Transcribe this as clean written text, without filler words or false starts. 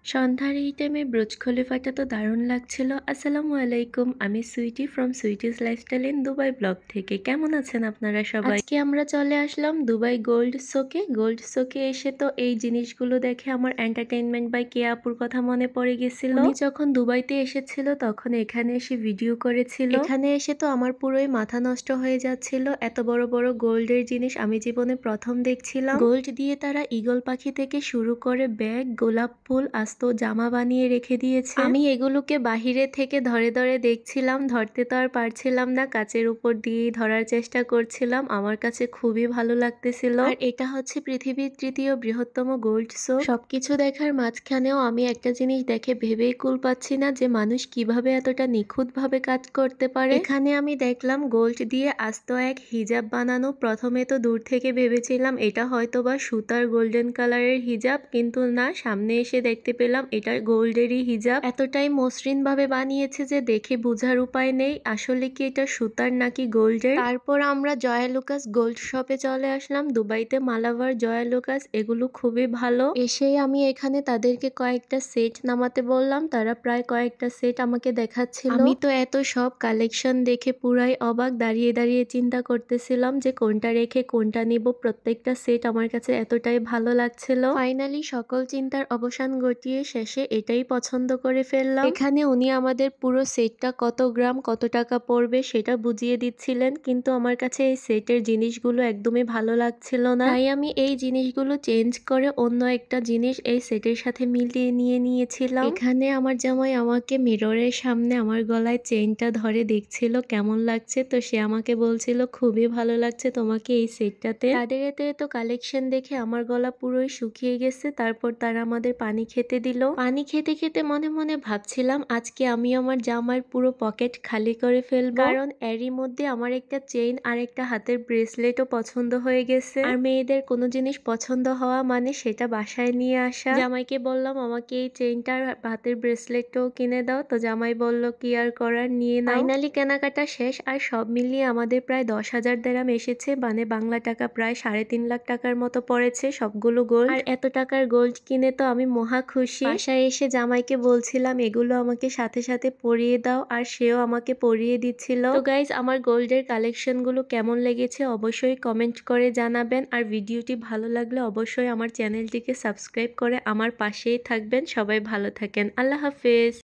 সন্ধ্যার এই টাইমে ব্রুজ খলিফাটা তো দারুণ লাগছিল। আসসালামু আলাইকুম, আমি Sweety from Sweety's lifestyle in Dubai blog থেকে। কেমন আছেন আপনারা সবাই? আজকে আমরা চলে আসলাম দুবাই গোল্ড শোকে এসে তো এই জিনিসগুলো দেখে আমার এন্টারটেইনমেন্ট বাই কেয়া আপুর কথা মনে পড়ে গেছিল। উনি যখন দুবাইতে এসেছিল তখন এখানে এসে ভিডিও করেছিল। এখানে এসে তো আমার পুরোই মাথা নষ্ট হয়ে যাচ্ছিল। এত বড় বড় গোল্ডের জিনিস আমি জীবনে প্রথম দেখছিলাম। গোল্ড দিয়ে তারা ঈগল পাখি থেকে শুরু করে ব্যাগ, গোলাপ ফুল, আস্ত জামা বানিয়ে রেখে দিয়েছে। আমি এগুলোকে বাহিরে থেকে ধরে ধরে দেখছিলাম, ধরতে তো আর পারছিলাম না, কাচের উপর দিয়েই ধরার চেষ্টা করছিলাম। আমার কাছে খুবই ভালো লাগতেছিল। আর এটা হচ্ছে পৃথিবীর তৃতীয় বৃহত্তম গোল্ড শো। সবকিছু দেখার মাঝখানেও আমি একটা জিনিস দেখে ভেবেই কুল পাচ্ছি না যে মানুষ কিভাবে এতটা নিখুঁত ভাবে কাজ করতে পারে। এখানে আমি দেখলাম গোল্ড দিয়ে আস্ত এক হিজাব বানানো। প্রথমে তো দূর থেকে ভেবেছিলাম এটা হয়তো বা সুতার গোল্ডেন কালারের হিজাব, কিন্তু না, সামনে এসে দেখতে পেলাম এটা গোল্ডেরই হিজাব। এতটাই মসৃণ ভাবে বানিয়েছে যে দেখে বোঝার উপায় নেই আসলে কি এটা সুতার নাকি গোল্ডের। তারপর আমরা জয়া লুকাস গোল্ড শপে চলে আসলাম। দুবাইতে মালাবার, জয়া লুকাস এগুলো খুবই ভালো। এসেই আমি এখানে তাদেরকে কয়েকটা সেট নামাতে বললাম, তারা প্রায় কয়েকটা সেট আমাকে দেখাচ্ছিল। আমি তো এত সব কালেকশন দেখে পুরাই অবাক, দাঁড়িয়ে দাঁড়িয়ে চিন্তা করতেছিলাম যে কোনটা রেখে কোনটা নিব। প্রত্যেকটা সেট আমার কাছে এতটাই ভালো লাগছিল। ফাইনালি সকল চিন্তার অবসান ঘটিয়ে শেষে এটাই পছন্দ করে ফেললাম। এখানে উনি আমাদের পুরো সেটটা কত গ্রাম কত টাকা পড়বে সেটা বুঝিয়ে দিচ্ছিলেন, কিন্তু আমার কাছে এই সেটের জিনিসগুলো একদমই ভালো লাগছিল না। তাই আমি এই জিনিসগুলো চেঞ্জ করে অন্য একটা জিনিস এই সেটের সাথে মিলিয়ে নিয়েছিলাম। এখানে আমার জামাই আমাকে মিররের সামনে আমার গলায় চেইনটা ধরে দেখছিল কেমন লাগছে, তো সে আমাকে বলছিল খুবই ভালো লাগছে তোমাকে এই সেটটাতে। তাদের এতে তো কালেকশন দেখে আমার গলা পুরোই শুকিয়ে গেছে। তারপর তারা আমাদের পানি খেতে দিল। পানি খেতে খেতে মনে মনে ভাবছিলাম আজকে আমি আমার জামার পুরো পকেট খালি করে ফেলবো, কারণ এরই মধ্যে আমার একটা চেইন আর একটা হাতের ব্রেসলেটও পছন্দ হয়ে গেছে। আর মেয়েদের কোনো জিনিস পছন্দ হওয়া মানে সেটা বাসায় নিয়ে আসা। জামাইকে বললাম আমাকে এই চেইনটা আর হাতের ব্রেসলেটটাও কিনে দাও, তো জামাই বলল কি আর করার, নিয়ে নাও। ফাইনালি কেনাকাটা শেষ, আর সব মিলিয়ে আমাদের প্রায় 10,000 দেরাম এসেছে, মানে বাংলা টাকা প্রায় 3.5 লাখ টাকার মতো পড়েছে সবগুলো গোল্ড। আর এত টাকার গোল্ড কিনে তো আমি মহা খুশি। বাসায় এসে জামাইকে বলছিলাম এগুলো আমাকে সাথে সাথে পরিয়ে দাও, আর সেও আমাকে পরিয়ে দিচ্ছিল। তো গাইজ, আমার গোল্ডের কালেকশন গুলো কেমন লেগেছে অবশ্যই কমেন্ট করে জানাবেন। আর ভিডিওটি ভালো লাগলে অবশ্যই আমার চ্যানেলটিকে সাবস্ক্রাইব করে আমার পাশেই থাকবেন। সবাই ভালো থাকেন, আল্লাহ হাফেজ।